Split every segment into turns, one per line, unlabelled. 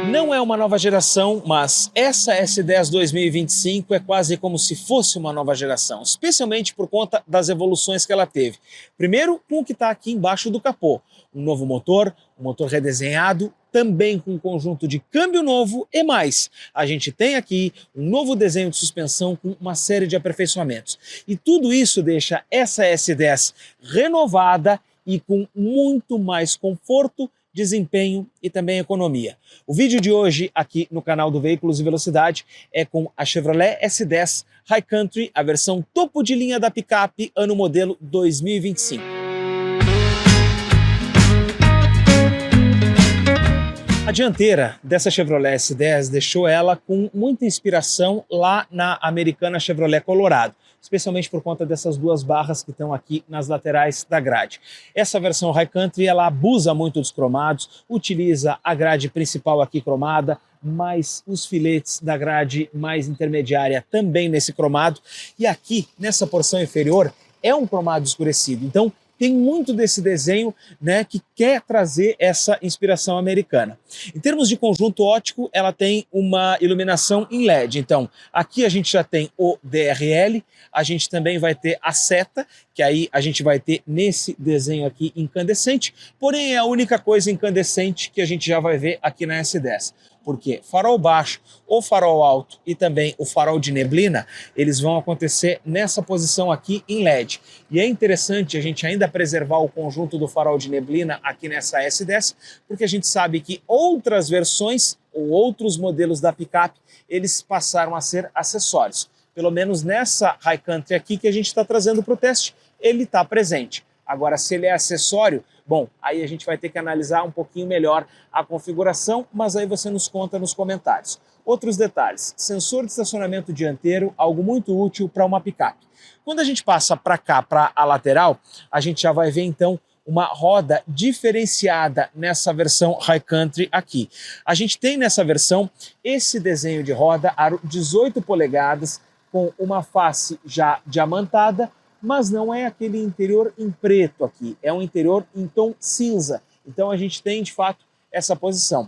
Não é uma nova geração, mas essa S10 2025 é quase como se fosse uma nova geração, especialmente por conta das evoluções que ela teve. Primeiro, com o que está aqui embaixo do capô, um novo motor, um motor redesenhado, também com um conjunto de câmbio novo e mais. A gente tem aqui um novo desenho de suspensão com uma série de aperfeiçoamentos. E tudo isso deixa essa S10 renovada e com muito mais conforto, desempenho e também economia. O vídeo de hoje aqui no canal do Veículos e Velocidade é com a Chevrolet S10 High Country, a versão topo de linha da picape, ano modelo 2025. A dianteira dessa Chevrolet S10 deixou ela com muita inspiração lá na americana Chevrolet Colorado, especialmente por conta dessas duas barras que estão aqui nas laterais da grade. Essa versão High Country, ela abusa muito dos cromados, utiliza a grade principal aqui cromada, mas os filetes da grade mais intermediária também nesse cromado, e aqui, nessa porção inferior, é um cromado escurecido. Então, tem muito desse desenho, né, que quer trazer essa inspiração americana. Em termos de conjunto óptico, ela tem uma iluminação em LED. Então, aqui a gente já tem o DRL, a gente também vai ter a seta, que aí a gente vai ter nesse desenho aqui incandescente, porém é a única coisa incandescente que a gente já vai ver aqui na S10. Porque farol baixo, o farol alto e também o farol de neblina, eles vão acontecer nessa posição aqui em LED. E é interessante a gente ainda preservar o conjunto do farol de neblina aqui nessa S10, porque a gente sabe que outras versões ou outros modelos da picape, eles passaram a ser acessórios. Pelo menos nessa High Country aqui que a gente está trazendo para o teste, ele está presente. Agora, se ele é acessório, bom, aí a gente vai ter que analisar um pouquinho melhor a configuração, mas aí você nos conta nos comentários. Outros detalhes, sensor de estacionamento dianteiro, algo muito útil para uma picape. Quando a gente passa para cá, para a lateral, a gente já vai ver então uma roda diferenciada nessa versão High Country aqui. A gente tem nessa versão esse desenho de roda, aro 18 polegadas, com uma face já diamantada, mas não é aquele interior em preto aqui, é um interior em tom cinza. Então a gente tem, de fato, essa posição.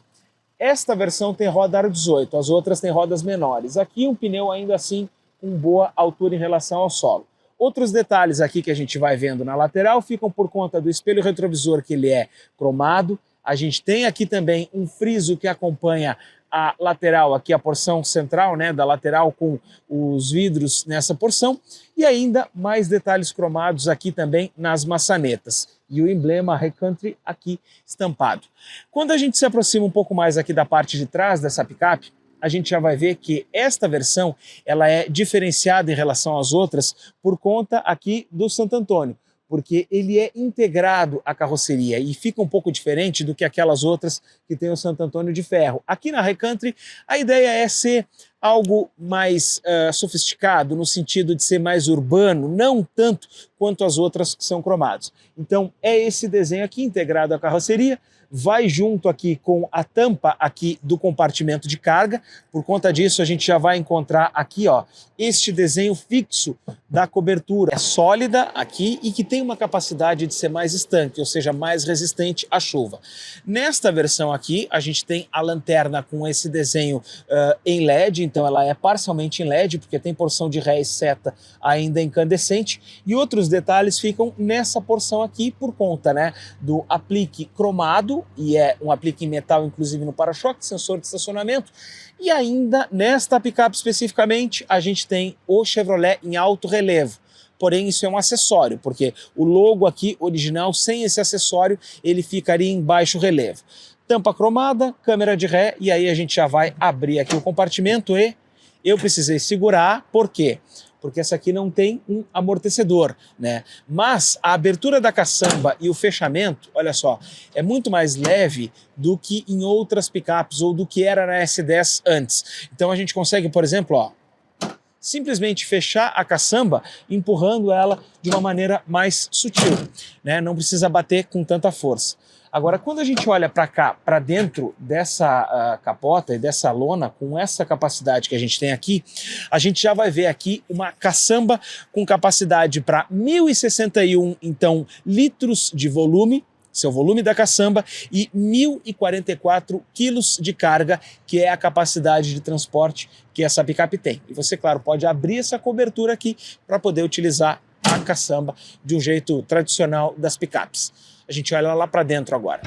Esta versão tem roda aro 18, as outras têm rodas menores. Aqui um pneu ainda assim com boa altura em relação ao solo. Outros detalhes aqui que a gente vai vendo na lateral ficam por conta do espelho retrovisor, que ele é cromado. A gente tem aqui também um friso que acompanha a lateral, aqui a porção central, né, da lateral com os vidros nessa porção, e ainda mais detalhes cromados aqui também nas maçanetas. E o emblema High Country aqui estampado. Quando a gente se aproxima um pouco mais aqui da parte de trás dessa picape, a gente já vai ver que esta versão ela é diferenciada em relação às outras por conta aqui do Santo Antônio, porque ele é integrado à carroceria e fica um pouco diferente do que aquelas outras que tem o Santo Antônio de ferro. Aqui na High Country, a ideia é ser algo mais sofisticado, no sentido de ser mais urbano, não tanto quanto as outras que são cromados. Então, é esse desenho aqui integrado à carroceria, vai junto aqui com a tampa aqui do compartimento de carga. Por conta disso, a gente já vai encontrar aqui, ó, este desenho fixo da cobertura. É sólida aqui e que tem uma capacidade de ser mais estanque, ou seja, mais resistente à chuva. Nesta versão aqui, a gente tem a lanterna com esse desenho em LED, então ela é parcialmente em LED, porque tem porção de ré e seta ainda incandescente, e outros detalhes ficam nessa porção aqui por conta, né, do aplique cromado, e é um aplique em metal, inclusive no para-choque, sensor de estacionamento, e ainda nesta picape especificamente, a gente tem o Chevrolet em alto relevo. Porém, isso é um acessório, porque o logo aqui original, sem esse acessório, ele ficaria em baixo relevo. Tampa cromada, câmera de ré, e aí a gente já vai abrir aqui o compartimento e eu precisei segurar, por quê? Porque essa aqui não tem um amortecedor, né? Mas a abertura da caçamba e o fechamento, olha só, é muito mais leve do que em outras picapes ou do que era na S10 antes. Então a gente consegue, por exemplo, ó, simplesmente fechar a caçamba empurrando ela de uma maneira mais sutil, né? Não precisa bater com tanta força. Agora, quando a gente olha para cá, para dentro dessa capota e dessa lona, com essa capacidade que a gente tem aqui, a gente já vai ver aqui uma caçamba com capacidade para 1.061, então, litros de volume, seu volume da caçamba, e 1.044 quilos de carga, que é a capacidade de transporte que essa picape tem. E você, claro, pode abrir essa cobertura aqui para poder utilizar a caçamba de um jeito tradicional das picapes. A gente olha lá para dentro agora.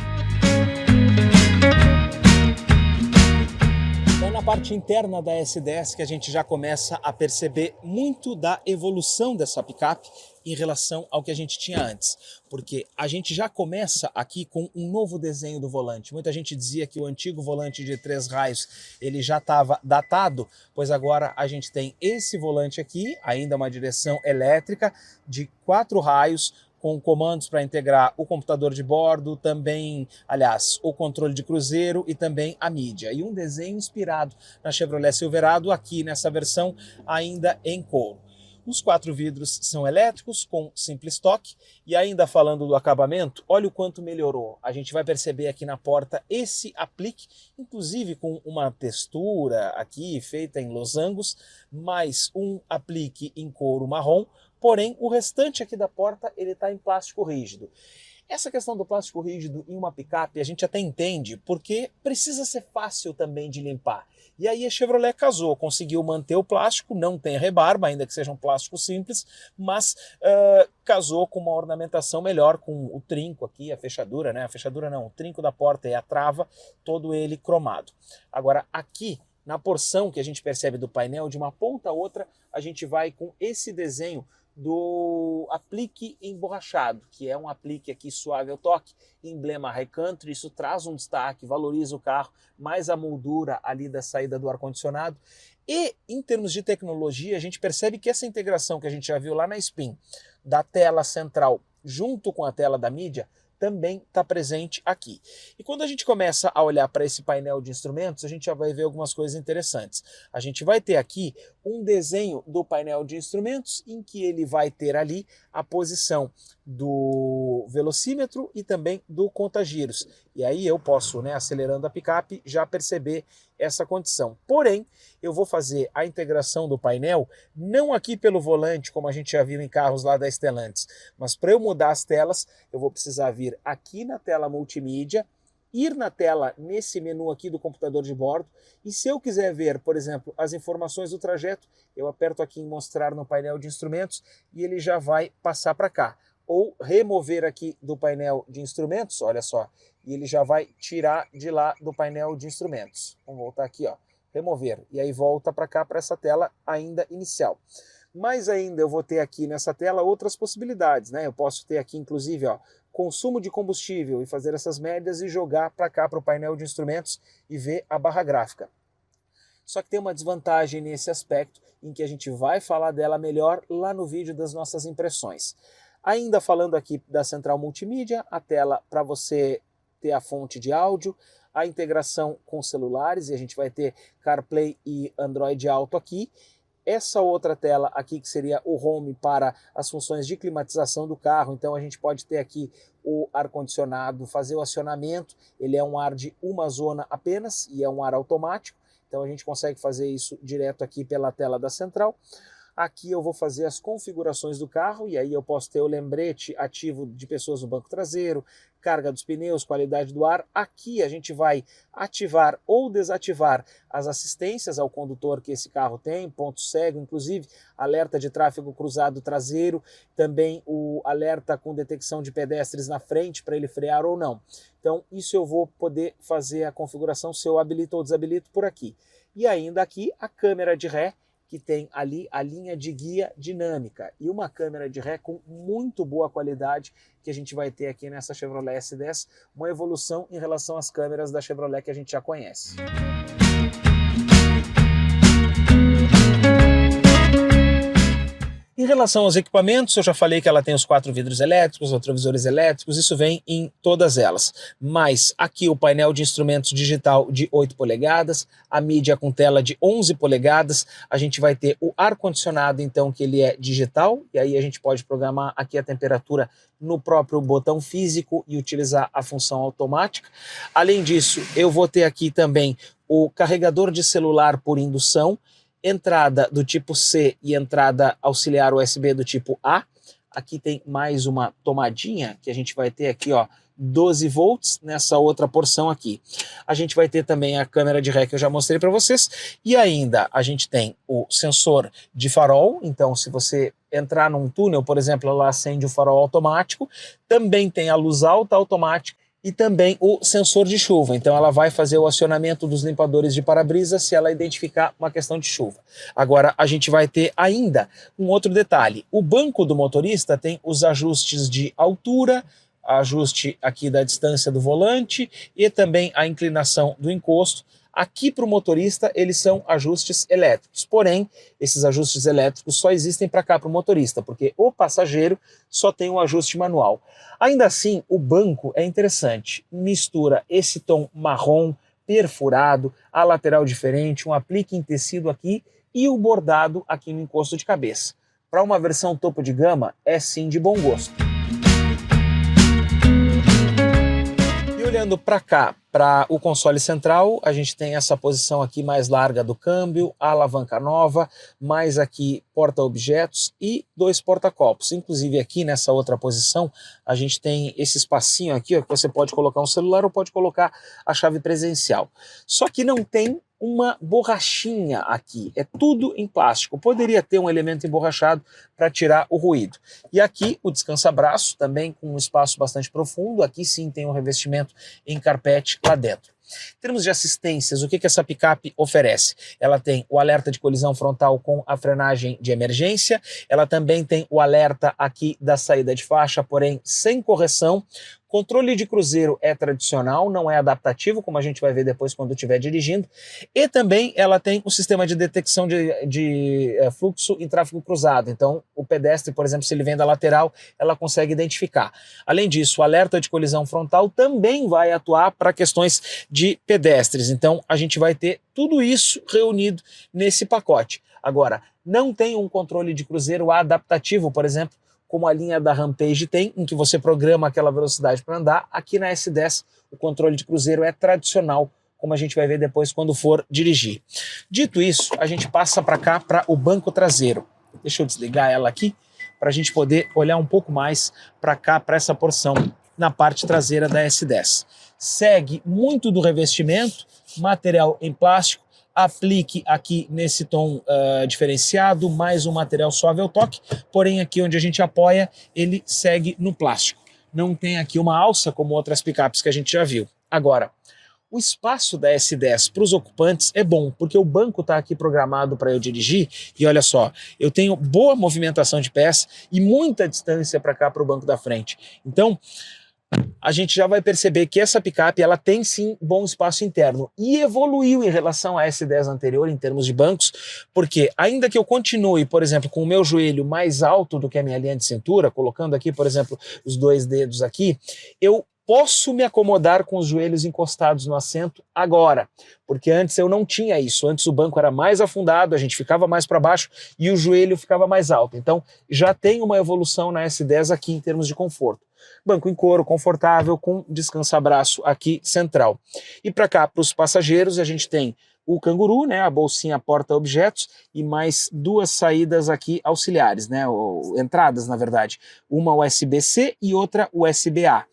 Então, na parte interna da S10 que a gente já começa a perceber muito da evolução dessa picape em relação ao que a gente tinha antes, porque a gente já começa aqui com um novo desenho do volante. Muita gente dizia que o antigo volante de 3 raios ele já estava datado, pois agora a gente tem esse volante aqui, ainda uma direção elétrica de 4 raios, com comandos para integrar o computador de bordo, também, aliás, o controle de cruzeiro e também a mídia. E um desenho inspirado na Chevrolet Silverado aqui nessa versão ainda em couro. Os 4 vidros são elétricos com simples toque e ainda falando do acabamento, olha o quanto melhorou. A gente vai perceber aqui na porta esse aplique, inclusive com uma textura aqui feita em losangos, mais um aplique em couro marrom, porém o restante aqui da porta ele está em plástico rígido. Essa questão do plástico rígido em uma picape a gente até entende, porque precisa ser fácil também de limpar. E aí a Chevrolet casou, conseguiu manter o plástico, não tem rebarba, ainda que seja um plástico simples, mas casou com uma ornamentação melhor, com o trinco aqui, a fechadura, né? A fechadura não, o trinco da porta e a trava, todo ele cromado. Agora aqui, na porção que a gente percebe do painel, de uma ponta a outra, a gente vai com esse desenho do aplique emborrachado, que é um aplique aqui suave ao toque, emblema High Country. Isso traz um destaque, valoriza o carro, mais a moldura ali da saída do ar-condicionado. E em termos de tecnologia, a gente percebe que essa integração que a gente já viu lá na Spin, da tela central junto com a tela da mídia, também está presente aqui. E quando a gente começa a olhar para esse painel de instrumentos, a gente já vai ver algumas coisas interessantes. A gente vai ter aqui um desenho do painel de instrumentos em que ele vai ter ali a posição do velocímetro e também do contagiros. E aí eu posso, né, acelerando a picape, já perceber essa condição. Porém, eu vou fazer a integração do painel, não aqui pelo volante, como a gente já viu em carros lá da Stellantis, mas para eu mudar as telas, eu vou precisar vir aqui na tela multimídia, ir na tela nesse menu aqui do computador de bordo, e se eu quiser ver, por exemplo, as informações do trajeto, eu aperto aqui em mostrar no painel de instrumentos e ele já vai passar para cá. Ou remover aqui do painel de instrumentos, olha só, e ele já vai tirar de lá do painel de instrumentos. Vamos voltar aqui, ó, remover, e aí volta para cá, para essa tela ainda inicial. Mas ainda eu vou ter aqui nessa tela outras possibilidades, né? Eu posso ter aqui, inclusive, ó, consumo de combustível e fazer essas médias e jogar para cá, para o painel de instrumentos e ver a barra gráfica. Só que tem uma desvantagem nesse aspecto, em que a gente vai falar dela melhor lá no vídeo das nossas impressões. Ainda falando aqui da central multimídia, a tela para você ter a fonte de áudio, a integração com celulares, e a gente vai ter CarPlay e Android Auto aqui. Essa outra tela aqui que seria o home para as funções de climatização do carro, então a gente pode ter aqui o ar-condicionado, fazer o acionamento, ele é um ar de uma zona apenas e é um ar automático, então a gente consegue fazer isso direto aqui pela tela da central. Aqui eu vou fazer as configurações do carro e aí eu posso ter o lembrete ativo de pessoas no banco traseiro, carga dos pneus, qualidade do ar. Aqui a gente vai ativar ou desativar as assistências ao condutor que esse carro tem, ponto cego, inclusive alerta de tráfego cruzado traseiro, também o alerta com detecção de pedestres na frente para ele frear ou não. Então isso eu vou poder fazer a configuração se eu habilito ou desabilito por aqui. E ainda aqui a câmera de ré, que tem ali a linha de guia dinâmica e uma câmera de ré com muito boa qualidade que a gente vai ter aqui nessa Chevrolet S10, uma evolução em relação às câmeras da Chevrolet que a gente já conhece. Em relação aos equipamentos, eu já falei que ela tem os 4 vidros elétricos, os retrovisores elétricos, isso vem em todas elas. Mas aqui o painel de instrumentos digital de 8 polegadas, a mídia com tela de 11 polegadas, a gente vai ter o ar-condicionado, então, que ele é digital, e aí a gente pode programar aqui a temperatura no próprio botão físico e utilizar a função automática. Além disso, eu vou ter aqui também o carregador de celular por indução, entrada do tipo C e entrada auxiliar USB do tipo A. Aqui tem mais uma tomadinha que a gente vai ter aqui, ó, 12 volts nessa outra porção aqui. A gente vai ter também a câmera de ré que eu já mostrei para vocês, e ainda a gente tem o sensor de farol. Então se você entrar num túnel, por exemplo, ela acende o farol automático, também tem a luz alta automática e também o sensor de chuva. Então ela vai fazer o acionamento dos limpadores de para-brisa se ela identificar uma questão de chuva. Agora a gente vai ter ainda um outro detalhe. O banco do motorista tem os ajustes de altura, ajuste aqui da distância do volante e também a inclinação do encosto. Aqui para o motorista eles são ajustes elétricos, porém esses ajustes elétricos só existem para cá para o motorista, porque o passageiro só tem um ajuste manual. Ainda assim, o banco é interessante, mistura esse tom marrom perfurado, a lateral diferente, um aplique em tecido aqui e o bordado aqui no encosto de cabeça. Para uma versão topo de gama, é sim de bom gosto. Olhando para cá, para o console central, a gente tem essa posição aqui mais larga do câmbio, a alavanca nova, mais aqui porta-objetos e 2 porta-copos. Inclusive aqui nessa outra posição, a gente tem esse espacinho aqui, ó, que você pode colocar um celular ou pode colocar a chave presencial. Só que não tem uma borrachinha aqui, é tudo em plástico. Poderia ter um elemento emborrachado para tirar o ruído. E aqui o descansa-braço, também com um espaço bastante profundo. Aqui sim tem um revestimento em carpete lá dentro. Em termos de assistências, o que essa picape oferece? Ela tem o alerta de colisão frontal com a frenagem de emergência, ela também tem o alerta aqui da saída de faixa, porém sem correção. Controle de cruzeiro é tradicional, não é adaptativo, como a gente vai ver depois quando estiver dirigindo. E também ela tem o sistema de detecção de fluxo em tráfego cruzado. Então, o pedestre, por exemplo, se ele vem da lateral, ela consegue identificar. Além disso, o alerta de colisão frontal também vai atuar para questões de pedestres. Então, a gente vai ter tudo isso reunido nesse pacote. Agora, não tem um controle de cruzeiro adaptativo, por exemplo, como a linha da Rampage tem, em que você programa aquela velocidade para andar. Aqui na S10 o controle de cruzeiro é tradicional, como a gente vai ver depois quando for dirigir. Dito isso, a gente passa para cá, para o banco traseiro. Deixa eu desligar ela aqui, para a gente poder olhar um pouco mais para cá, para essa porção na parte traseira da S10. Segue muito do revestimento, material em plástico, aplique aqui nesse tom diferenciado, mais um material suave ao toque, porém aqui onde a gente apoia, ele segue no plástico. Não tem aqui uma alça como outras picapes que a gente já viu. Agora, o espaço da S10 para os ocupantes é bom, porque o banco está aqui programado para eu dirigir, e olha só, eu tenho boa movimentação de pés e muita distância para cá para o banco da frente. Então, a gente já vai perceber que essa picape ela tem sim bom espaço interno e evoluiu em relação à S10 anterior em termos de bancos, porque ainda que eu continue, por exemplo, com o meu joelho mais alto do que a minha linha de cintura, colocando aqui, por exemplo, os 2 dedos aqui, eu posso me acomodar com os joelhos encostados no assento agora, porque antes eu não tinha isso. Antes o banco era mais afundado, a gente ficava mais para baixo e o joelho ficava mais alto. Então já tem uma evolução na S10 aqui em termos de conforto. Banco em couro, confortável, com descansa-braço aqui central. E para cá, para os passageiros, a gente tem o canguru, né, a bolsinha porta-objetos e mais 2 saídas aqui auxiliares, né, ou entradas na verdade, uma USB-C e outra USB-A.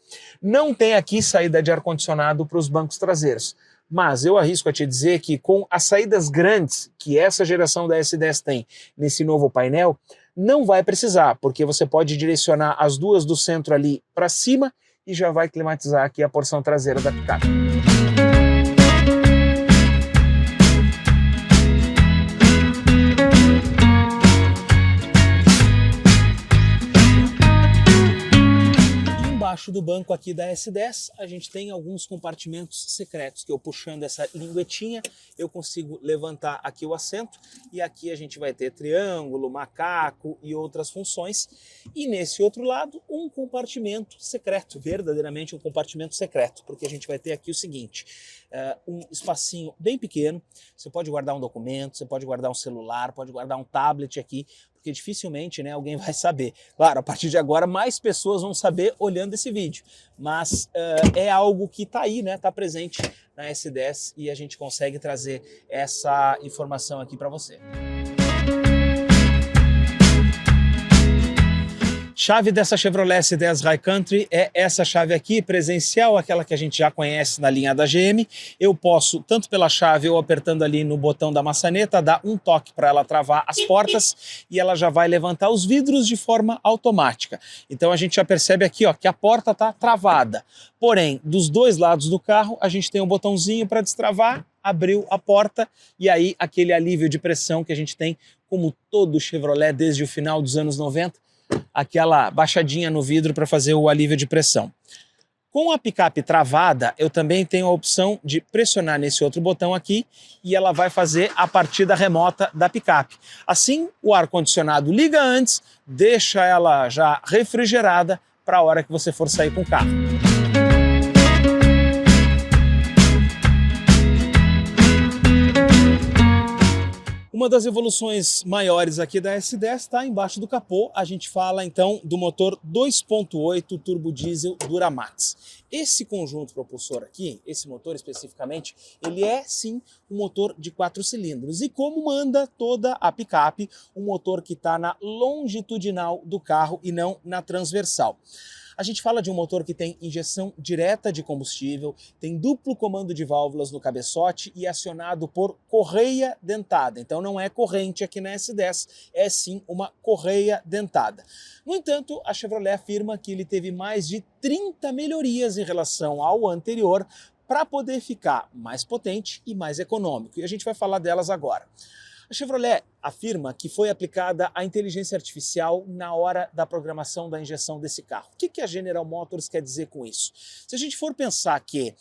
Não tem aqui saída de ar-condicionado para os bancos traseiros, mas eu arrisco a te dizer que com as saídas grandes que essa geração da S10 tem nesse novo painel, não vai precisar, porque você pode direcionar as 2 do centro ali para cima e já vai climatizar aqui a porção traseira da picape. Embaixo do banco aqui da S10, a gente tem alguns compartimentos secretos, que eu puxando essa linguetinha, eu consigo levantar aqui o assento, e aqui a gente vai ter triângulo, macaco e outras funções, e nesse outro lado, um compartimento secreto, verdadeiramente um compartimento secreto, porque a gente vai ter aqui o seguinte, um espacinho bem pequeno, você pode guardar um documento, você pode guardar um celular, pode guardar um tablet aqui, porque dificilmente, né, alguém vai saber. Claro, a partir de agora mais pessoas vão saber olhando esse vídeo, mas é algo que está aí, né, está presente na S10 e a gente consegue trazer essa informação aqui para você. Chave dessa Chevrolet S10 High Country é essa chave aqui, presencial, aquela que a gente já conhece na linha da GM. Eu posso, tanto pela chave ou apertando ali no botão da maçaneta, dar um toque para ela travar as portas e ela já vai levantar os vidros de forma automática. Então a gente já percebe aqui, ó, que a porta está travada. Porém, dos dois lados do carro, a gente tem um botãozinho para destravar, abriu a porta e aí aquele alívio de pressão que a gente tem, como todo Chevrolet desde o final dos anos 90, aquela baixadinha no vidro para fazer o alívio de pressão. Com a picape travada, eu também tenho a opção de pressionar nesse outro botão aqui e ela vai fazer a partida remota da picape. Assim, o ar-condicionado liga antes, deixa ela já refrigerada para a hora que você for sair com o carro. Uma das evoluções maiores aqui da S10 está embaixo do capô. A gente fala então do motor 2.8 turbo diesel Duramax. Esse conjunto propulsor aqui, esse motor especificamente, ele é sim um motor de 4 cilindros. E como manda toda a picape, um motor que está na longitudinal do carro e não na transversal. A gente fala de um motor que tem injeção direta de combustível, tem duplo comando de válvulas no cabeçote e acionado por correia dentada. Então não é corrente aqui na S10, é sim uma correia dentada. No entanto, a Chevrolet afirma que ele teve mais de 30 melhorias em relação ao anterior para poder ficar mais potente e mais econômico. E a gente vai falar delas agora. A Chevrolet afirma que foi aplicada a inteligência artificial na hora da programação da injeção desse carro. O que a General Motors quer dizer com isso? Se a gente for pensar que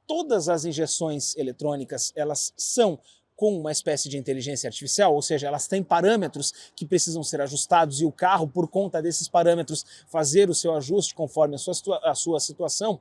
todas as injeções eletrônicas, elas são com uma espécie de inteligência artificial, ou seja, elas têm parâmetros que precisam ser ajustados e o carro, por conta desses parâmetros, fazer o seu ajuste conforme a sua situação,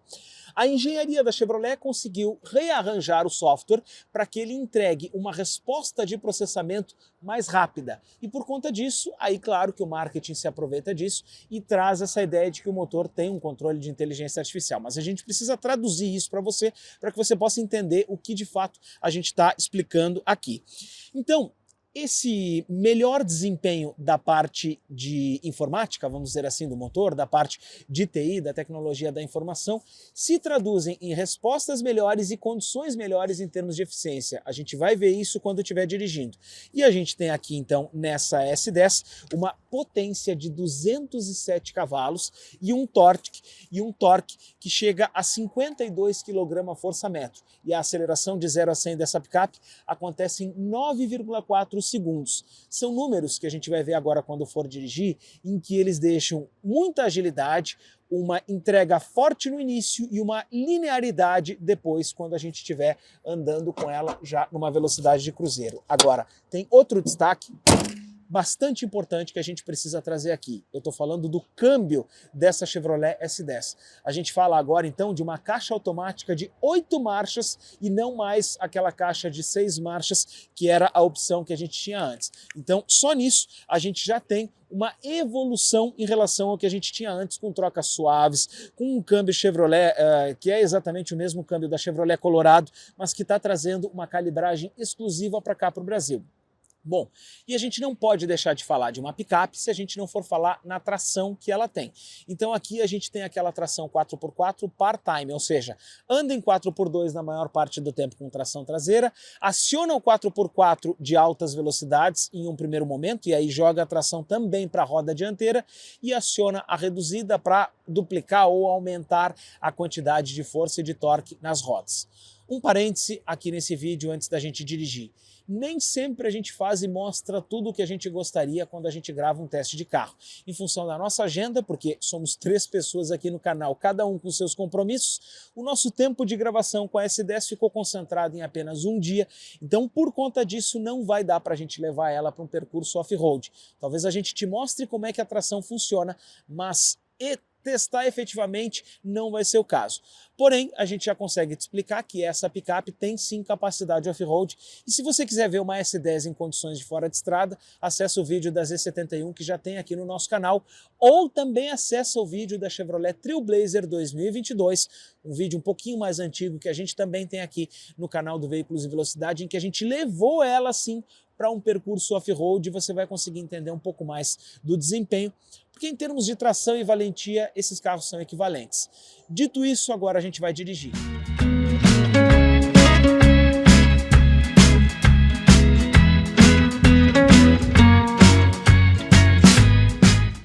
a engenharia da Chevrolet conseguiu rearranjar o software para que ele entregue uma resposta de processamento mais rápida. E por conta disso, aí claro que o marketing se aproveita disso e traz essa ideia de que o motor tem um controle de inteligência artificial. Mas a gente precisa traduzir isso para que você possa entender o que de fato a gente está explicando aqui. Então, esse melhor desempenho da parte de informática, vamos dizer assim, do motor, da parte de TI, da tecnologia da informação, se traduzem em respostas melhores e condições melhores em termos de eficiência. A gente vai ver isso quando estiver dirigindo. E a gente tem aqui, então, nessa S10, uma potência de 207 cavalos e um torque que chega a 52 kgfm. E a aceleração de 0 a 100 dessa picape acontece em 9,4 segundos. São números que a gente vai ver agora quando for dirigir, em que eles deixam muita agilidade, uma entrega forte no início e uma linearidade depois, quando a gente estiver andando com ela já numa velocidade de cruzeiro. Agora, tem outro destaque bastante importante que a gente precisa trazer aqui. Eu estou falando do câmbio dessa Chevrolet S10. A gente fala agora então de uma caixa automática de 8 marchas e não mais aquela caixa de 6 marchas que era a opção que a gente tinha antes. Então só nisso a gente já tem uma evolução em relação ao que a gente tinha antes, com trocas suaves, com um câmbio Chevrolet, que é exatamente o mesmo câmbio da Chevrolet Colorado, mas que está trazendo uma calibragem exclusiva para cá, para o Brasil. Bom, e a gente não pode deixar de falar de uma picape se a gente não for falar na tração que ela tem. Então aqui a gente tem aquela tração 4x4 part-time, ou seja, anda em 4x2 na maior parte do tempo com tração traseira, aciona o 4x4 de altas velocidades em um primeiro momento, e aí joga a tração também para a roda dianteira, e aciona a reduzida para duplicar ou aumentar a quantidade de força e de torque nas rodas. Um parêntese aqui nesse vídeo antes da gente dirigir. Nem sempre a gente faz e mostra tudo o que a gente gostaria quando a gente grava um teste de carro. Em função da nossa agenda, porque somos 3 pessoas aqui no canal, cada um com seus compromissos, o nosso tempo de gravação com a S10 ficou concentrado em apenas um dia, então por conta disso não vai dar para a gente levar ela para um percurso off-road. Talvez a gente te mostre como é que a tração funciona, mas testar efetivamente não vai ser o caso. Porém, a gente já consegue te explicar que essa picape tem sim capacidade off-road, e se você quiser ver uma S10 em condições de fora de estrada, acessa o vídeo da Z71 que já tem aqui no nosso canal, ou também acessa o vídeo da Chevrolet Trailblazer 2022, um vídeo um pouquinho mais antigo que a gente também tem aqui no canal do Veículos e Velocidade, em que a gente levou ela sim para um percurso off-road, você vai conseguir entender um pouco mais do desempenho, porque em termos de tração e valentia, esses carros são equivalentes. Dito isso, agora a gente vai dirigir.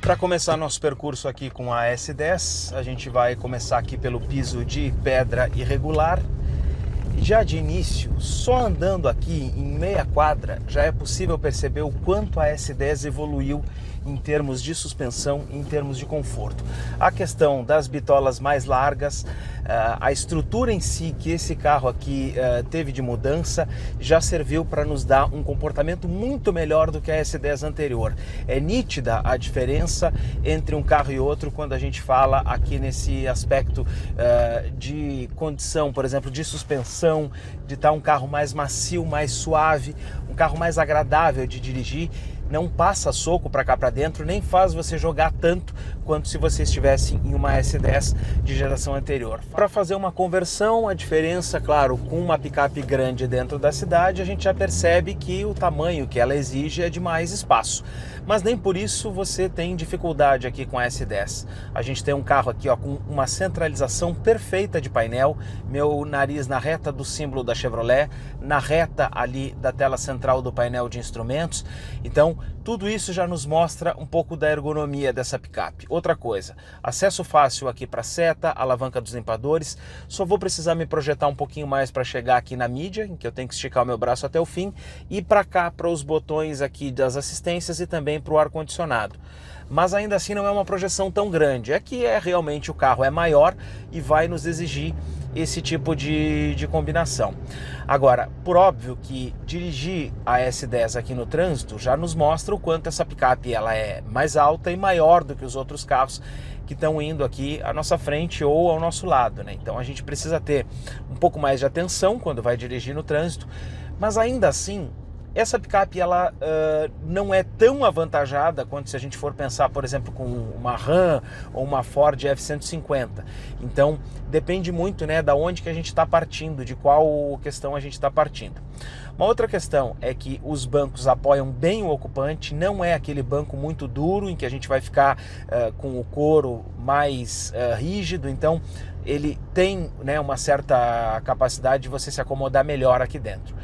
Para começar nosso percurso aqui com a S10, a gente vai começar aqui pelo piso de pedra irregular. Já de início, só andando aqui em meia quadra, já é possível perceber o quanto a S10 evoluiu em termos de suspensão, em termos de conforto. A questão das bitolas mais largas, a estrutura em si que esse carro aqui teve de mudança, já serviu para nos dar um comportamento muito melhor do que a S10 anterior. É nítida a diferença entre um carro e outro quando a gente fala aqui nesse aspecto de condição, por exemplo, de suspensão, de estar um carro mais macio, mais suave, um carro mais agradável de dirigir. Não passa soco para cá para dentro, nem faz você jogar tanto quanto se você estivesse em uma S10 de geração anterior. Para fazer uma conversão, a diferença, claro, com uma picape grande dentro da cidade, a gente já percebe que o tamanho que ela exige é de mais espaço. Mas nem por isso você tem dificuldade aqui com a S10. A gente tem um carro aqui, ó, com uma centralização perfeita de painel, meu nariz na reta do símbolo da Chevrolet, na reta ali da tela central do painel de instrumentos. Então, tudo isso já nos mostra um pouco da ergonomia dessa picape. Outra coisa, acesso fácil aqui para a seta, alavanca dos limpadores. Só vou precisar me projetar um pouquinho mais para chegar aqui na mídia, em que eu tenho que esticar o meu braço até o fim, e para cá, para os botões aqui das assistências e também para o ar-condicionado. Mas ainda assim não é uma projeção tão grande, é que realmente o carro é maior e vai nos exigir esse tipo de combinação. Agora, por óbvio que dirigir a S10 aqui no trânsito já nos mostra o quanto essa picape ela é mais alta e maior do que os outros carros que estão indo aqui à nossa frente ou ao nosso lado, né? Então a gente precisa ter um pouco mais de atenção quando vai dirigir no trânsito, mas ainda assim essa picape ela não é tão avantajada quanto se a gente for pensar, por exemplo, com uma Ram ou uma Ford F-150. Então depende muito, né, da onde que a gente está partindo, de qual questão a gente está partindo. Uma outra questão é que os bancos apoiam bem o ocupante, não é aquele banco muito duro em que a gente vai ficar com o couro mais rígido, então ele tem, né, uma certa capacidade de você se acomodar melhor aqui dentro.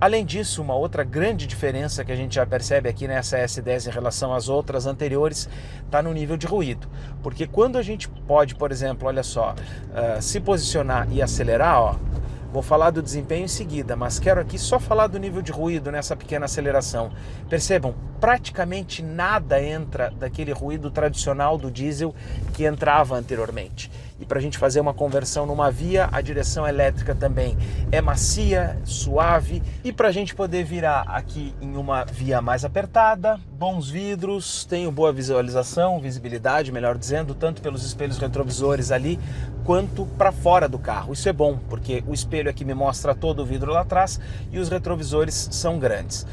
Além disso, uma outra grande diferença que a gente já percebe aqui nessa S10 em relação às outras anteriores está no nível de ruído. Porque quando a gente pode, por exemplo, olha só, se posicionar e acelerar, ó, vou falar do desempenho em seguida, mas quero aqui só falar do nível de ruído nessa pequena aceleração. Percebam, praticamente nada entra daquele ruído tradicional do diesel que entrava anteriormente. E para a gente fazer uma conversão numa via, a direção elétrica também é macia, suave. E para a gente poder virar aqui em uma via mais apertada, bons vidros, tenho boa visualização, visibilidade, melhor dizendo, tanto pelos espelhos retrovisores ali, quanto para fora do carro. Isso é bom, porque o espelho aqui me mostra todo o vidro lá atrás e os retrovisores são grandes.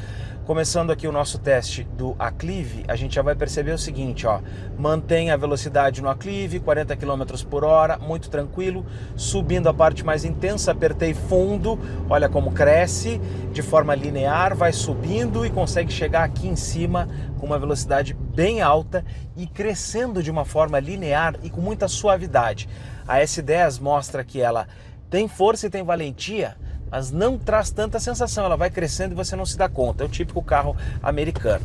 Começando aqui o nosso teste do aclive, a gente já vai perceber o seguinte, ó, mantém a velocidade no aclive, 40 km por hora, muito tranquilo. Subindo a parte mais intensa, apertei fundo, olha como cresce, de forma linear, vai subindo e consegue chegar aqui em cima com uma velocidade bem alta e crescendo de uma forma linear e com muita suavidade. A S10 mostra que ela tem força e tem valentia, mas não traz tanta sensação, ela vai crescendo e você não se dá conta, é o típico carro americano.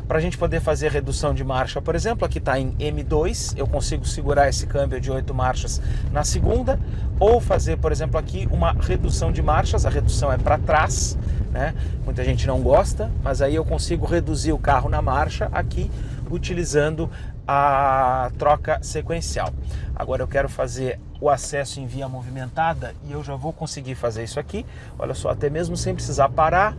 Para a gente poder fazer redução de marcha, por exemplo, aqui está em M2, eu consigo segurar esse câmbio de 8 marchas na segunda, ou fazer, por exemplo, aqui uma redução de marchas, a redução é para trás, né? Muita gente não gosta, mas aí eu consigo reduzir o carro na marcha aqui, utilizando a troca sequencial. Agora eu quero fazer o acesso em via movimentada e eu já vou conseguir fazer isso aqui, olha só, até mesmo sem precisar parar,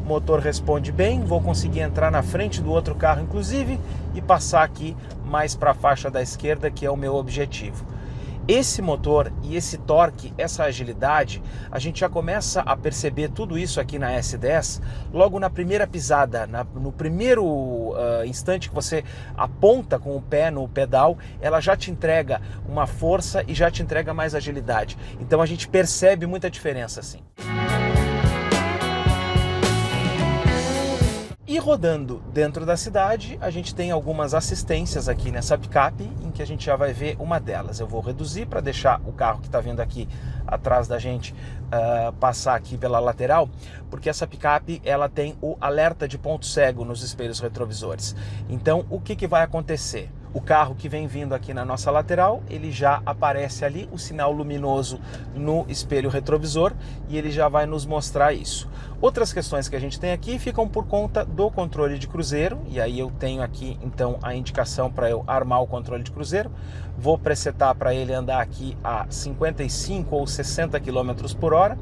o motor responde bem, vou conseguir entrar na frente do outro carro inclusive e passar aqui mais para a faixa da esquerda, que é o meu objetivo. Esse motor e esse torque, essa agilidade, a gente já começa a perceber tudo isso aqui na S10 logo na primeira pisada, no primeiro instante que você aponta com o pé no pedal, ela já te entrega uma força e já te entrega mais agilidade. Então a gente percebe muita diferença assim. E rodando dentro da cidade, a gente tem algumas assistências aqui nessa picape, em que a gente já vai ver uma delas. Eu vou reduzir para deixar o carro que está vindo aqui atrás da gente passar aqui pela lateral, porque essa picape ela tem o alerta de ponto cego nos espelhos retrovisores. Então, o que vai acontecer? O carro que vem vindo aqui na nossa lateral, ele já aparece ali o sinal luminoso no espelho retrovisor e ele já vai nos mostrar isso. Outras questões que a gente tem aqui ficam por conta do controle de cruzeiro, e aí eu tenho aqui então a indicação para eu armar o controle de cruzeiro. Vou presetar para ele andar aqui a 55 ou 60 km por hora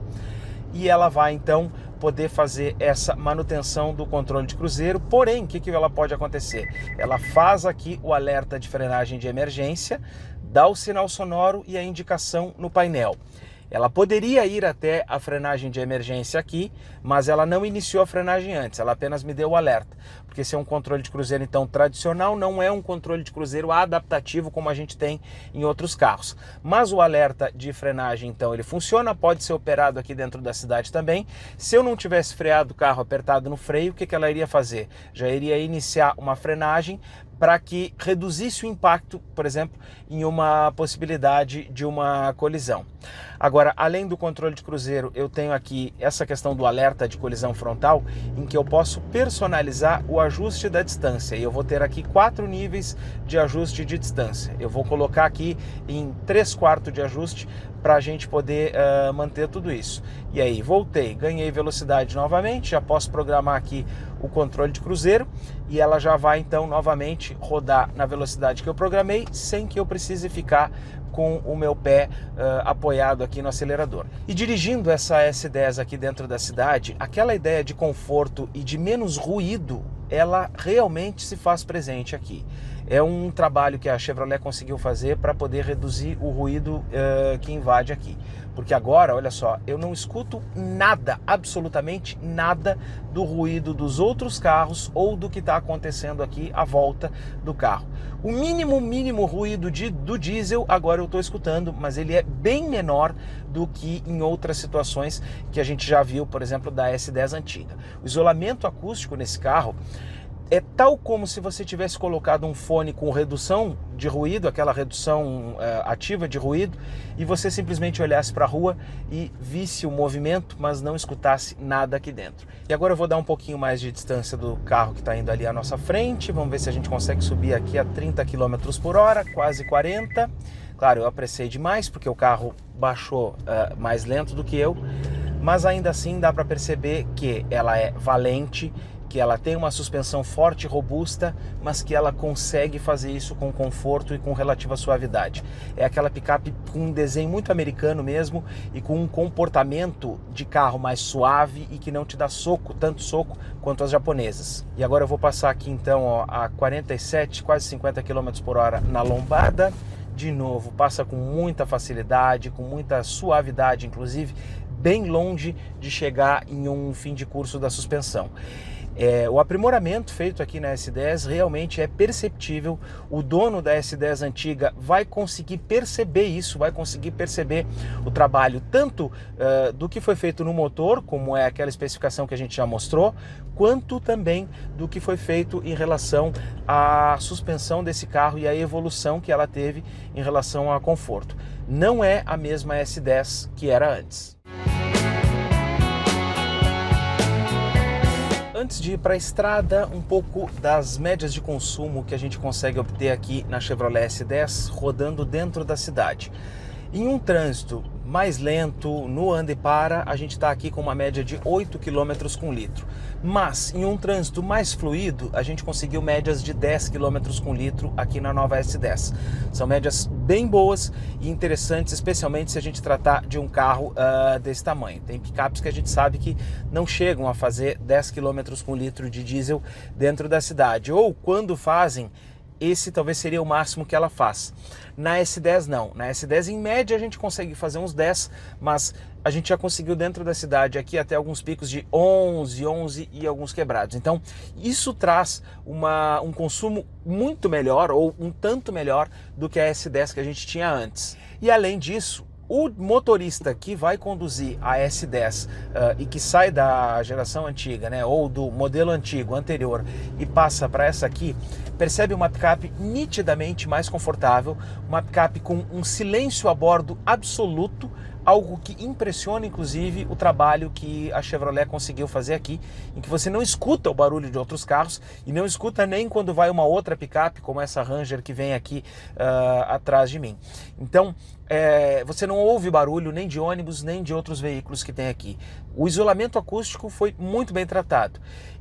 e ela vai então poder fazer essa manutenção do controle de cruzeiro. Porém, o que ela pode acontecer? Ela faz aqui o alerta de frenagem de emergência, dá o sinal sonoro e a indicação no painel. Ela poderia ir até a frenagem de emergência aqui, mas ela não iniciou a frenagem antes, ela apenas me deu o alerta. Porque esse é um controle de cruzeiro então tradicional, não é um controle de cruzeiro adaptativo como a gente tem em outros carros. Mas o alerta de frenagem então ele funciona, pode ser operado aqui dentro da cidade também. Se eu não tivesse freado o carro apertado no freio, o que ela iria fazer? Já iria iniciar uma frenagem para que reduzisse o impacto, por exemplo, em uma possibilidade de uma colisão. Agora, além do controle de cruzeiro, eu tenho aqui essa questão do alerta de colisão frontal, em que eu posso personalizar o ajuste da distância. E eu vou ter aqui 4 níveis de ajuste de distância. Eu vou colocar aqui em 3/4 de ajuste para a gente poder manter tudo isso. E aí, voltei, ganhei velocidade novamente, já posso programar aqui o controle de cruzeiro e ela já vai então novamente rodar na velocidade que eu programei, sem que eu precise ficar com o meu pé apoiado aqui no acelerador. E dirigindo essa S10 aqui dentro da cidade, aquela ideia de conforto e de menos ruído, ela realmente se faz presente aqui. É um trabalho que a Chevrolet conseguiu fazer para poder reduzir o ruído que invade aqui. Porque agora, olha só, eu não escuto nada, absolutamente nada do ruído dos outros carros ou do que está acontecendo aqui à volta do carro. O mínimo ruído do diesel agora eu estou escutando, mas ele é bem menor do que em outras situações que a gente já viu, por exemplo, da S10 antiga. O isolamento acústico nesse carro é tal como se você tivesse colocado um fone com redução de ruído, aquela redução ativa de ruído, e você simplesmente olhasse para a rua e visse o movimento, mas não escutasse nada aqui dentro. E agora eu vou dar um pouquinho mais de distância do carro que está indo ali à nossa frente. Vamos ver se a gente consegue subir aqui a 30 km por hora, quase 40. Claro, eu apressei demais porque o carro baixou mais lento do que eu, mas ainda assim dá para perceber que ela é valente, que ela tem uma suspensão forte e robusta, mas que ela consegue fazer isso com conforto e com relativa suavidade. É aquela picape com um desenho muito americano mesmo e com um comportamento de carro mais suave e que não te dá soco, tanto soco quanto as japonesas. E agora eu vou passar aqui então ó, a 47, quase 50 km por hora na lombada. De novo, passa com muita facilidade, com muita suavidade, inclusive bem longe de chegar em um fim de curso da suspensão. O aprimoramento feito aqui na S10 realmente é perceptível. O dono da S10 antiga vai conseguir perceber isso, vai conseguir perceber o trabalho tanto do que foi feito no motor, como é aquela especificação que a gente já mostrou, quanto também do que foi feito em relação à suspensão desse carro e à evolução que ela teve em relação ao conforto. Não é a mesma S10 que era antes. Antes de ir para a estrada, um pouco das médias de consumo que a gente consegue obter aqui na Chevrolet S10 rodando dentro da cidade. Em um trânsito mais lento, no anda e para, a gente está aqui com uma média de 8 km com litro. Mas em um trânsito mais fluido, a gente conseguiu médias de 10 km com litro aqui na nova S10. São médias bem boas e interessantes, especialmente se a gente tratar de um carro desse tamanho. Tem picapes que a gente sabe que não chegam a fazer 10 km com litro de diesel dentro da cidade. Ou quando fazem, esse talvez seria o máximo que ela faz. Na S10 não, na S10 em média a gente consegue fazer uns 10, mas a gente já conseguiu dentro da cidade aqui até alguns picos de 11 e alguns quebrados. Então isso traz um consumo muito melhor ou um tanto melhor do que a S10 que a gente tinha antes. E além disso, O motorista que vai conduzir a S10 e que sai da geração antiga, né, ou do modelo antigo, anterior, e passa para essa aqui, percebe uma picape nitidamente mais confortável, uma picape com um silêncio a bordo absoluto, algo que impressiona inclusive o trabalho que a Chevrolet conseguiu fazer aqui, em que você não escuta o barulho de outros carros e não escuta nem quando vai uma outra picape, como essa Ranger que vem aqui atrás de mim. Então, você não ouve barulho nem de ônibus, nem de outros veículos que tem aqui. O isolamento acústico foi muito bem tratado.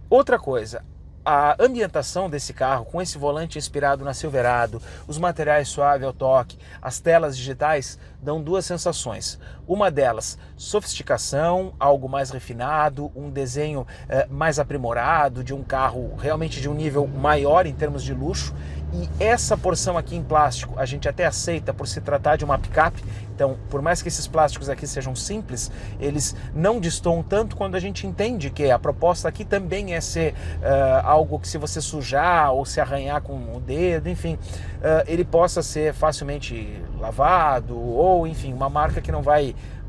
Outra coisa, a ambientação desse carro, com esse volante inspirado na Silverado, os materiais suaves ao toque, as telas digitais, dão duas sensações. Uma delas, sofisticação, algo mais refinado, um desenho mais aprimorado, de um carro realmente de um nível maior em termos de luxo. E essa porção aqui em plástico a gente até aceita por se tratar de uma picape. Então, por mais que esses plásticos aqui sejam simples, eles não destoam tanto quando a gente entende que a proposta aqui também é ser algo que, se você sujar ou se arranhar com o dedo, enfim, ele possa ser facilmente lavado, ou enfim, uma marca que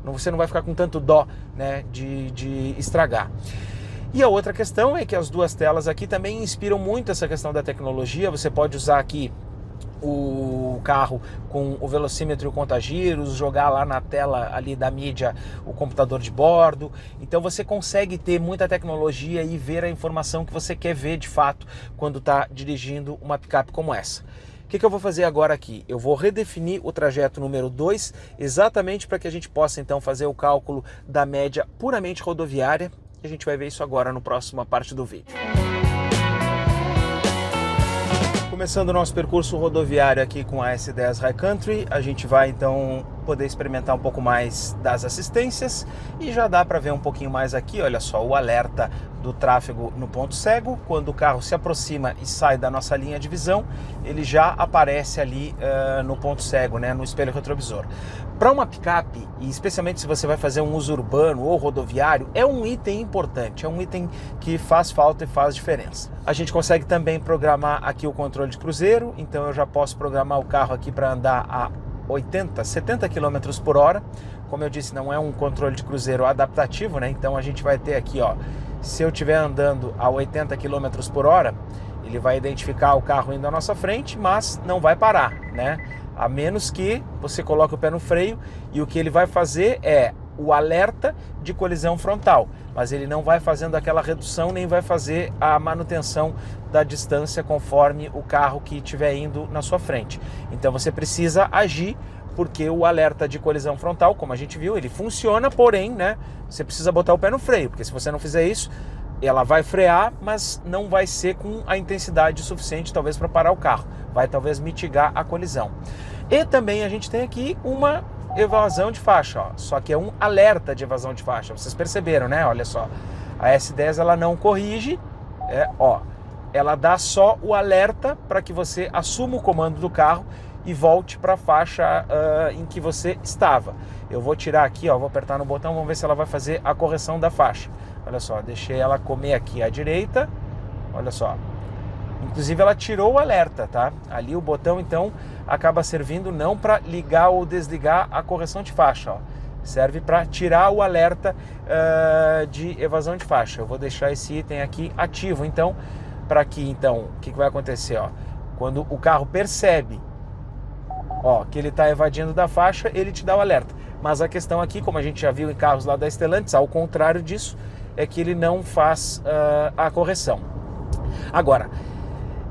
você não vai ficar com tanto dó, né, de estragar. E a outra questão é que as duas telas aqui também inspiram muito essa questão da tecnologia. Você pode usar aqui o carro com o velocímetro e o contagiros, jogar lá na tela ali da mídia o computador de bordo. Então você consegue ter muita tecnologia e ver a informação que você quer ver de fato quando está dirigindo uma picape como essa. O que eu vou fazer agora aqui? Eu vou redefinir o trajeto número 2, exatamente para que a gente possa então fazer o cálculo da média puramente rodoviária. A gente vai ver isso agora na próxima parte do vídeo. Começando o nosso percurso rodoviário aqui com a S10 High Country, a gente vai então poder experimentar um pouco mais das assistências e já dá para ver um pouquinho mais aqui, olha só, o alerta do tráfego no ponto cego. Quando o carro se aproxima e sai da nossa linha de visão, ele já aparece ali no ponto cego, né, no espelho retrovisor. Para uma picape, e especialmente se você vai fazer um uso urbano ou rodoviário, é um item importante, é um item que faz falta e faz diferença. A gente consegue também programar aqui o controle de cruzeiro, então eu já posso programar o carro aqui para andar a 80, 70 km por hora. Como eu disse, não é um controle de cruzeiro adaptativo, né? Então a gente vai ter aqui, ó, se eu estiver andando a 80 km por hora, ele vai identificar o carro indo à nossa frente, mas não vai parar, né? A menos que você coloque o pé no freio, e o que ele vai fazer é o alerta de colisão frontal, mas ele não vai fazendo aquela redução, nem vai fazer a manutenção da distância conforme o carro que estiver indo na sua frente. Então você precisa agir, porque o alerta de colisão frontal, como a gente viu, ele funciona, porém, né, você precisa botar o pé no freio, porque se você não fizer isso, ela vai frear, mas não vai ser com a intensidade suficiente, talvez, para parar o carro. Vai talvez mitigar a colisão. E também a gente tem aqui uma evasão de faixa, ó. Só que é um alerta de evasão de faixa. Vocês perceberam, né? Olha só, a S10 ela não corrige, ela dá só o alerta para que você assuma o comando do carro e volte para a faixa em que você estava. Eu vou tirar aqui, ó, vou apertar no botão, vamos ver se ela vai fazer a correção da faixa. Olha só, deixei ela comer aqui à direita, olha só. Inclusive ela tirou o alerta, tá? Ali o botão então acaba servindo não para ligar ou desligar a correção de faixa, ó. Serve para tirar o alerta de evasão de faixa. Eu vou deixar esse item aqui ativo, então, para que então, o que vai acontecer, ó? Quando o carro percebe, ó, que ele está evadindo da faixa, ele te dá o alerta. Mas a questão aqui, como a gente já viu em carros lá da Stellantis, ao contrário disso, é que ele não faz a correção. Agora,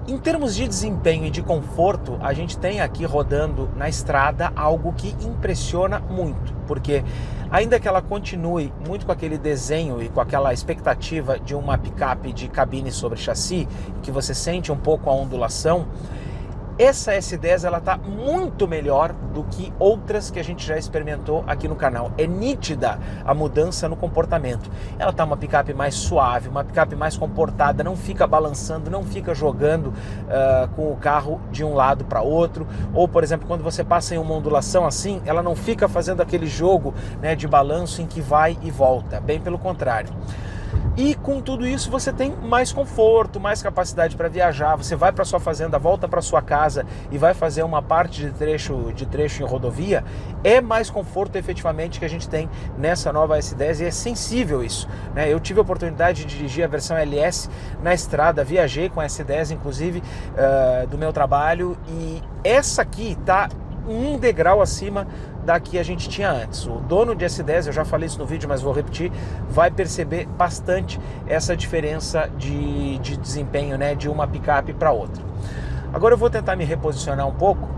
em termos de desempenho e de conforto, a gente tem aqui rodando na estrada algo que impressiona muito, porque ainda que ela continue muito com aquele desenho e com aquela expectativa de uma picape de cabine sobre chassi, que você sente um pouco a ondulação, essa S10 ela está muito melhor do que outras que a gente já experimentou aqui no canal. É nítida a mudança no comportamento. Ela está uma picape mais suave, uma picape mais comportada, não fica balançando, não fica jogando com o carro de um lado para outro. Ou, por exemplo, quando você passa em uma ondulação assim, ela não fica fazendo aquele jogo, né, de balanço em que vai e volta. Bem pelo contrário. E com tudo isso você tem mais conforto, mais capacidade para viajar. Você vai para sua fazenda, volta para sua casa e vai fazer uma parte de trecho em rodovia. É mais conforto efetivamente que a gente tem nessa nova S10 e é sensível isso, né? Eu tive a oportunidade de dirigir a versão LS na estrada, viajei com a S10 inclusive do meu trabalho, e essa aqui está um degrau acima da que a gente tinha antes. O dono de S10, eu já falei isso no vídeo, mas vou repetir, vai perceber bastante essa diferença de desempenho, né, de uma picape para outra. Agora eu vou tentar me reposicionar um pouco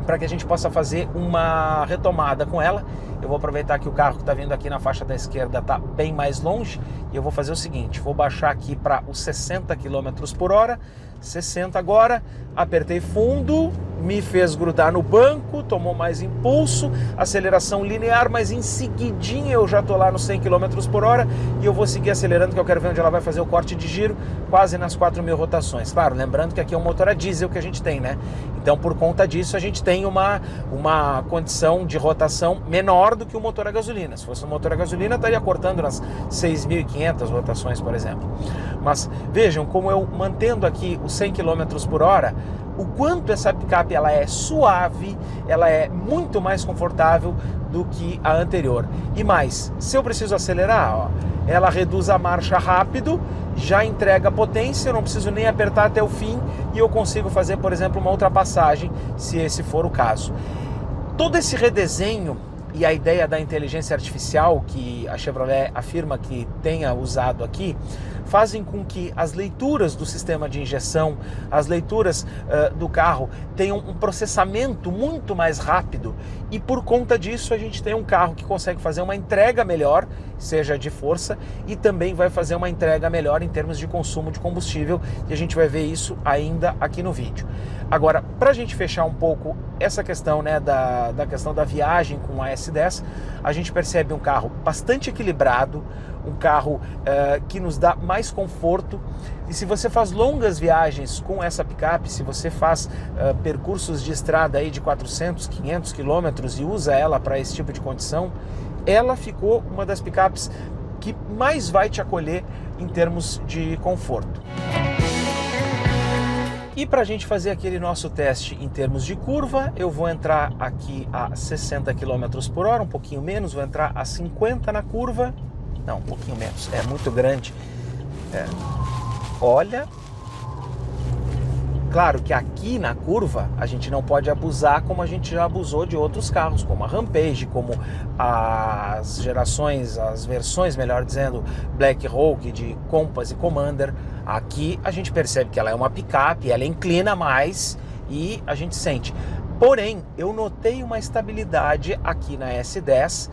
para que a gente possa fazer uma retomada com ela. Eu vou aproveitar que o carro que está vindo aqui na faixa da esquerda está bem mais longe e eu vou fazer o seguinte, vou baixar aqui para os 60 km por hora, 60 agora, apertei fundo, me fez grudar no banco, tomou mais impulso, aceleração linear, mas em seguidinha eu já estou lá nos 100 km por hora e eu vou seguir acelerando, que eu quero ver onde ela vai fazer o corte de giro, quase nas 4.000 rotações. Claro, lembrando que aqui é um motor a diesel que a gente tem, né? Então, por conta disso, a gente tem uma condição de rotação menor do que o motor a gasolina. Se fosse um motor a gasolina, estaria cortando nas 6.500 rotações, por exemplo. Mas vejam como eu mantendo aqui os 100 km por hora, o quanto essa picape ela é suave, ela é muito mais confortável do que a anterior. E mais, se eu preciso acelerar, ó, ela reduz a marcha rápido, já entrega potência, eu não preciso nem apertar até o fim e eu consigo fazer, por exemplo, uma ultrapassagem, se esse for o caso. Todo esse redesenho e a ideia da inteligência artificial que a Chevrolet afirma que tenha usado aqui, fazem com que as leituras do sistema de injeção, as leituras do carro tenham um processamento muito mais rápido e por conta disso a gente tem um carro que consegue fazer uma entrega melhor, seja de força, e também vai fazer uma entrega melhor em termos de consumo de combustível, e a gente vai ver isso ainda aqui no vídeo. Agora, para a gente fechar um pouco essa questão, né, da questão da viagem com a S10, a gente percebe um carro bastante equilibrado, um carro que nos dá mais conforto, e se você faz longas viagens com essa picape, se você faz percursos de estrada aí de 400, 500 quilômetros e usa ela para esse tipo de condição, ela ficou uma das picapes que mais vai te acolher em termos de conforto. E para a gente fazer aquele nosso teste em termos de curva, eu vou entrar aqui a 60 km por hora, um pouquinho menos, vou entrar a 50 na curva. Não, um pouquinho menos, é muito grande. Olha, claro que aqui na curva a gente não pode abusar como a gente já abusou de outros carros, como a Rampage, como as versões, melhor dizendo, Black Hawk de Compass e Commander. Aqui a gente percebe que ela é uma picape, ela inclina mais e a gente sente. Porém, eu notei uma estabilidade aqui na S10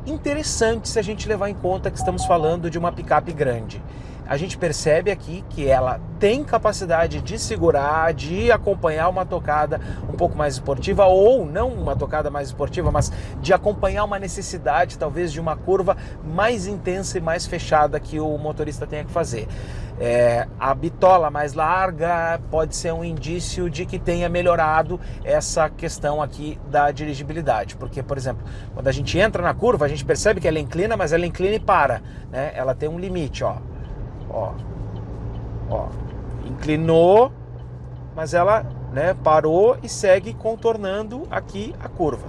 interessante se a gente levar em conta que estamos falando de uma picape grande. A gente percebe aqui que ela tem capacidade de segurar, de acompanhar uma tocada um pouco mais esportiva, ou não uma tocada mais esportiva, mas de acompanhar uma necessidade talvez de uma curva mais intensa e mais fechada que o motorista tenha que fazer. A bitola mais larga pode ser um indício de que tenha melhorado essa questão aqui da dirigibilidade, porque, por exemplo, quando a gente entra na curva, a gente percebe que ela inclina, mas ela inclina e para, né? Ela tem um limite, ó, inclinou, mas ela, né, parou e segue contornando aqui a curva.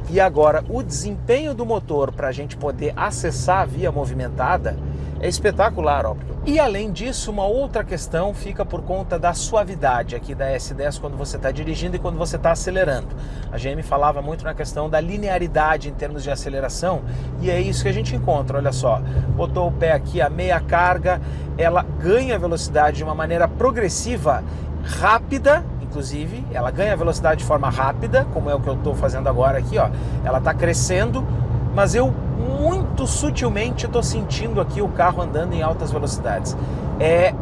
E agora, o desempenho do motor para a gente poder acessar a via movimentada é espetacular, ó. E além disso, uma outra questão fica por conta da suavidade aqui da S10 quando você está dirigindo e quando você está acelerando. A GM falava muito na questão da linearidade em termos de aceleração, e é isso que a gente encontra, olha só. Botou o pé aqui a meia carga, ela ganha velocidade de uma maneira progressiva, rápida, inclusive, ela ganha velocidade de forma rápida, como é o que eu estou fazendo agora aqui, ó. Ela está crescendo, mas eu muito sutilmente estou sentindo aqui o carro andando em altas velocidades. É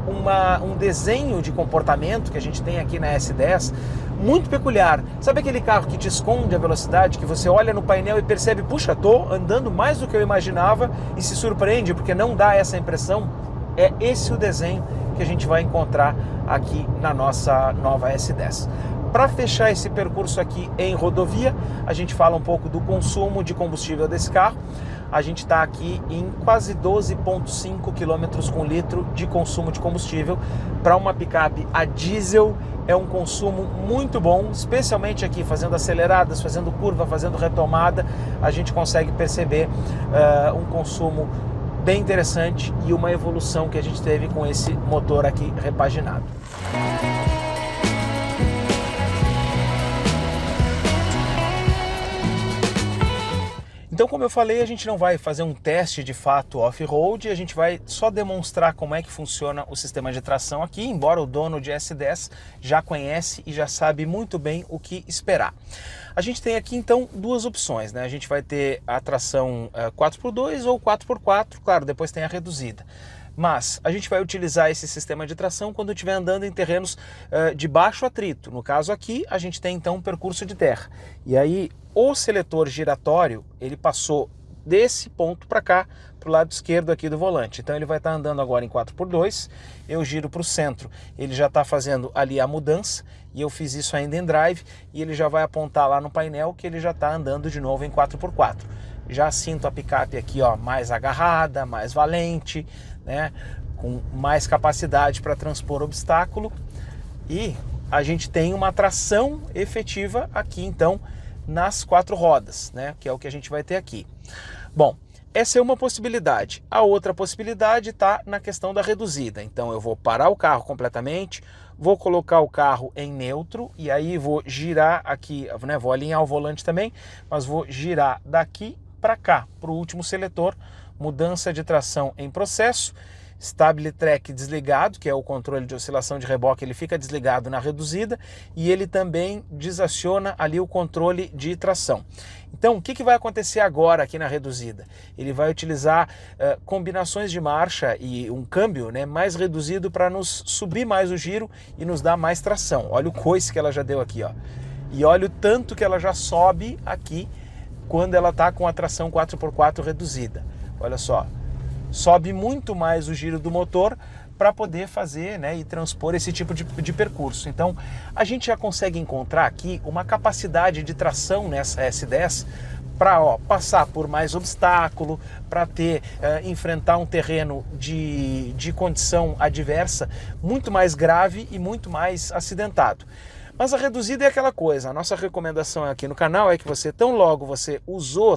um desenho de comportamento que a gente tem aqui na S10 muito peculiar. Sabe aquele carro que te esconde a velocidade, que você olha no painel e percebe, puxa, estou andando mais do que eu imaginava, e se surpreende porque não dá essa impressão? É esse o desenho que a gente vai encontrar aqui na nossa nova S10. Para fechar esse percurso aqui em rodovia, a gente fala um pouco do consumo de combustível desse carro. a gente está aqui em quase 12,5 km com litro de consumo de combustível. Para uma picape a diesel é um consumo muito bom, especialmente aqui fazendo aceleradas, fazendo curva, fazendo retomada, a gente consegue perceber um consumo bem interessante e uma evolução que a gente teve com esse motor aqui repaginado. Então, como eu falei, a gente não vai fazer um teste de fato off-road, a gente vai só demonstrar como é que funciona o sistema de tração aqui, embora o dono de S10 já conhece e já sabe muito bem o que esperar. A gente tem aqui então duas opções, né? A gente vai ter a tração 4x2 ou 4x4, claro, depois tem a reduzida. Mas a gente vai utilizar esse sistema de tração quando estiver andando em terrenos de baixo atrito. No caso aqui, a gente tem então um percurso de terra. E aí o seletor giratório, ele passou desse ponto para cá, para o lado esquerdo aqui do volante. Então ele vai estar andando agora em 4x2, eu giro para o centro, ele já está fazendo ali a mudança, e eu fiz isso ainda em drive, e ele já vai apontar lá no painel que ele já está andando de novo em 4x4. Já sinto a picape aqui, ó, mais agarrada, mais valente, né, com mais capacidade para transpor obstáculo, e a gente tem uma tração efetiva aqui então nas 4 rodas, né, que é o que a gente vai ter aqui. Bom, essa é uma possibilidade. A outra possibilidade está na questão da reduzida. Então eu vou parar o carro completamente, vou colocar o carro em neutro e aí vou girar aqui, né, vou alinhar o volante também, mas vou girar daqui para cá, para o último seletor, mudança de tração em processo, StabiliTrak desligado, que é o controle de oscilação de reboque, ele fica desligado na reduzida e ele também desaciona ali o controle de tração. Então, o que vai acontecer agora aqui na reduzida? Ele vai utilizar combinações de marcha e um câmbio, né, mais reduzido para nos subir mais o giro e nos dar mais tração. Olha o coice que ela já deu aqui, ó. E olha o tanto que ela já sobe aqui quando ela está com a tração 4x4 reduzida. Olha só. Sobe muito mais o giro do motor para poder fazer, né, e transpor esse tipo de percurso. Então a gente já consegue encontrar aqui uma capacidade de tração nessa S10 para passar por mais obstáculo, para enfrentar um terreno de condição adversa muito mais grave e muito mais acidentado. Mas a reduzida é aquela coisa, a nossa recomendação aqui no canal é que você, tão logo você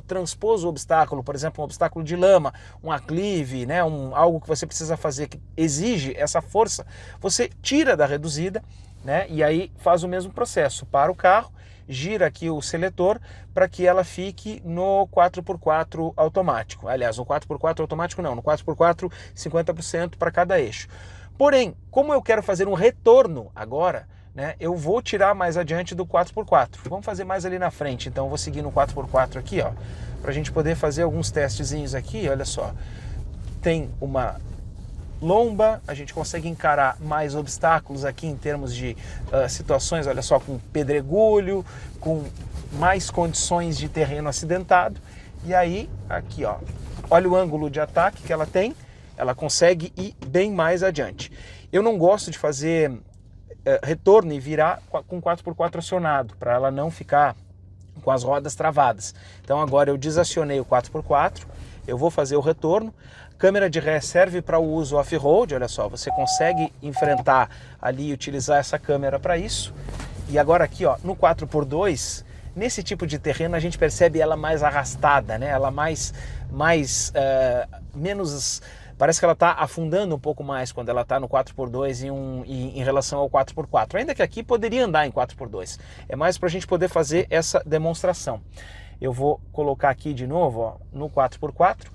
transpôs o obstáculo, por exemplo, um obstáculo de lama, um aclive, né, algo que você precisa fazer que exige essa força, você tira da reduzida, né, e aí faz o mesmo processo, para o carro, gira aqui o seletor para que ela fique no 4x4 automático. Aliás, no 4x4 automático não, no 4x4 50% para cada eixo. Porém, como eu quero fazer um retorno agora, né, eu vou tirar mais adiante do 4x4. Vamos fazer mais ali na frente, então eu vou seguir no 4x4 aqui, ó, para a gente poder fazer alguns testezinhos aqui. Olha só, tem uma lomba, a gente consegue encarar mais obstáculos aqui em termos de situações, olha só, com pedregulho, com mais condições de terreno acidentado. E aí, aqui, ó, olha o ângulo de ataque que ela tem, ela consegue ir bem mais adiante. Eu não gosto de fazer retorno e virar com 4x4 acionado, para ela não ficar com as rodas travadas. Então agora eu desacionei o 4x4, eu vou fazer o retorno. Câmera de ré serve para o uso off-road, olha só, você consegue enfrentar ali e utilizar essa câmera para isso. E agora aqui, ó, no 4x2, nesse tipo de terreno a gente percebe ela mais arrastada, né? Ela menos... Parece que ela está afundando um pouco mais quando ela está no 4x2 em relação ao 4x4. Ainda que aqui poderia andar em 4x2. É mais para a gente poder fazer essa demonstração. Eu vou colocar aqui de novo, ó, no 4x4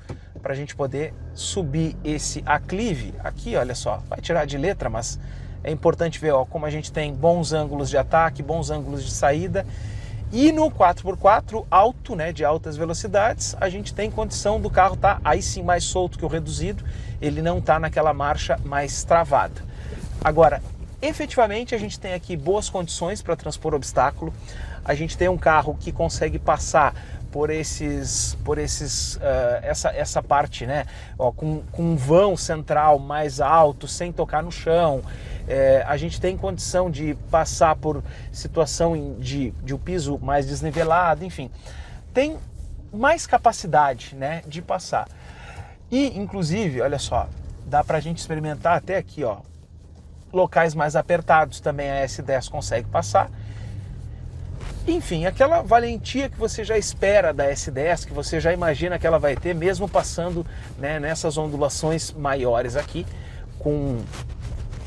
para a gente poder subir esse aclive. Aqui, olha só, vai tirar de letra, mas é importante ver, ó, como a gente tem bons ângulos de ataque, bons ângulos de saída. E no 4x4 alto, né, de altas velocidades, a gente tem condição do carro estar aí sim mais solto que o reduzido, ele não está naquela marcha mais travada. Agora, efetivamente a gente tem aqui boas condições para transpor obstáculo, a gente tem um carro que consegue passar por essa parte, né, ó, com um vão central mais alto, sem tocar no chão. A gente tem condição de passar por situação de um piso mais desnivelado, enfim. Tem mais capacidade, né, de passar. E, inclusive, olha só, dá para a gente experimentar até aqui, ó, locais mais apertados também a S10 consegue passar. Enfim, aquela valentia que você já espera da S10, que você já imagina que ela vai ter, mesmo passando, né, nessas ondulações maiores aqui, com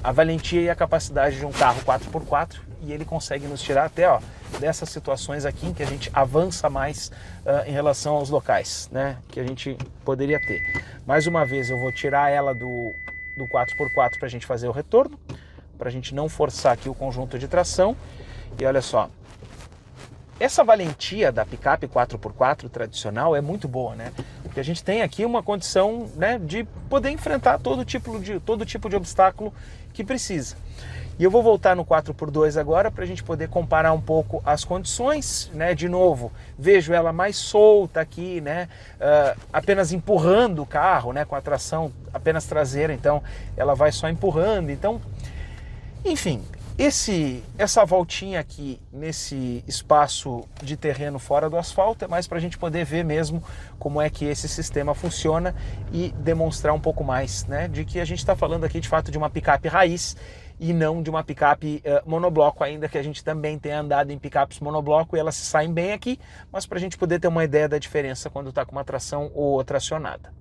a valentia e a capacidade de um carro 4x4, e ele consegue nos tirar até, ó, dessas situações aqui em que a gente avança mais em relação aos locais, né, que a gente poderia ter. Mais uma vez eu vou tirar ela do 4x4 para a gente fazer o retorno, para a gente não forçar aqui o conjunto de tração. E olha só, essa valentia da picape 4x4 tradicional é muito boa, né? Porque a gente tem aqui uma condição, né, de poder enfrentar todo tipo de obstáculo que precisa. E eu vou voltar no 4x2 agora para a gente poder comparar um pouco as condições, né? De novo, vejo ela mais solta aqui, né? Apenas empurrando o carro, né? Com a tração apenas traseira, então ela vai só empurrando. Então, enfim, essa voltinha aqui nesse espaço de terreno fora do asfalto é mais para a gente poder ver mesmo como é que esse sistema funciona e demonstrar um pouco mais, né, de que a gente está falando aqui de fato de uma picape raiz e não de uma picape monobloco, ainda que a gente também tenha andado em picapes monobloco e elas se saem bem aqui, mas para a gente poder ter uma ideia da diferença quando está com uma tração ou outra acionada.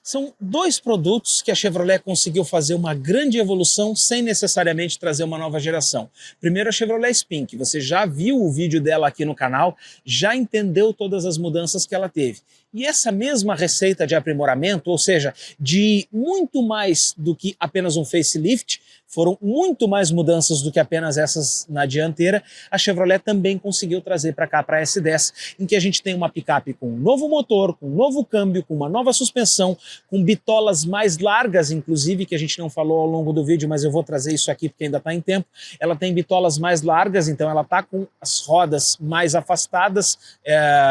São dois produtos que a Chevrolet conseguiu fazer uma grande evolução sem necessariamente trazer uma nova geração. Primeiro, a Chevrolet Spin, que você já viu o vídeo dela aqui no canal, já entendeu todas as mudanças que ela teve. E essa mesma receita de aprimoramento, ou seja, de muito mais do que apenas um facelift, foram muito mais mudanças do que apenas essas na dianteira, a Chevrolet também conseguiu trazer para cá, para a S10, em que a gente tem uma picape com um novo motor, com um novo câmbio, com uma nova suspensão, com bitolas mais largas, inclusive, que a gente não falou ao longo do vídeo, mas eu vou trazer isso aqui porque ainda está em tempo. Ela tem bitolas mais largas, então ela está com as rodas mais afastadas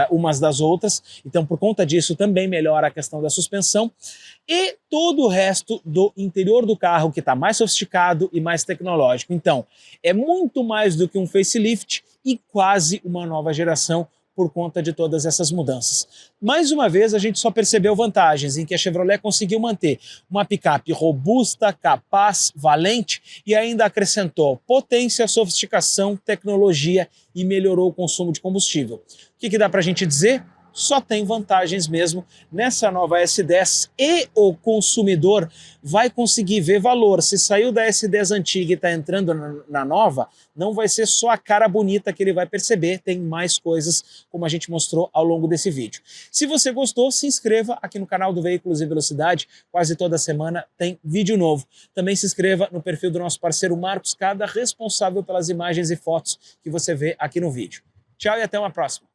umas das outras, então por conta disso também melhora a questão da suspensão. E todo o resto do interior do carro que está mais sofisticado e mais tecnológico. Então, é muito mais do que um facelift e quase uma nova geração por conta de todas essas mudanças. Mais uma vez, a gente só percebeu vantagens em que a Chevrolet conseguiu manter uma picape robusta, capaz, valente e ainda acrescentou potência, sofisticação, tecnologia e melhorou o consumo de combustível. O que dá para a gente dizer? Só tem vantagens mesmo nessa nova S10 e o consumidor vai conseguir ver valor. Se saiu da S10 antiga e está entrando na nova, não vai ser só a cara bonita que ele vai perceber, tem mais coisas como a gente mostrou ao longo desse vídeo. Se você gostou, se inscreva aqui no canal do Veículos em Velocidade, quase toda semana tem vídeo novo. Também se inscreva no perfil do nosso parceiro Marcos Cada, responsável pelas imagens e fotos que você vê aqui no vídeo. Tchau e até uma próxima.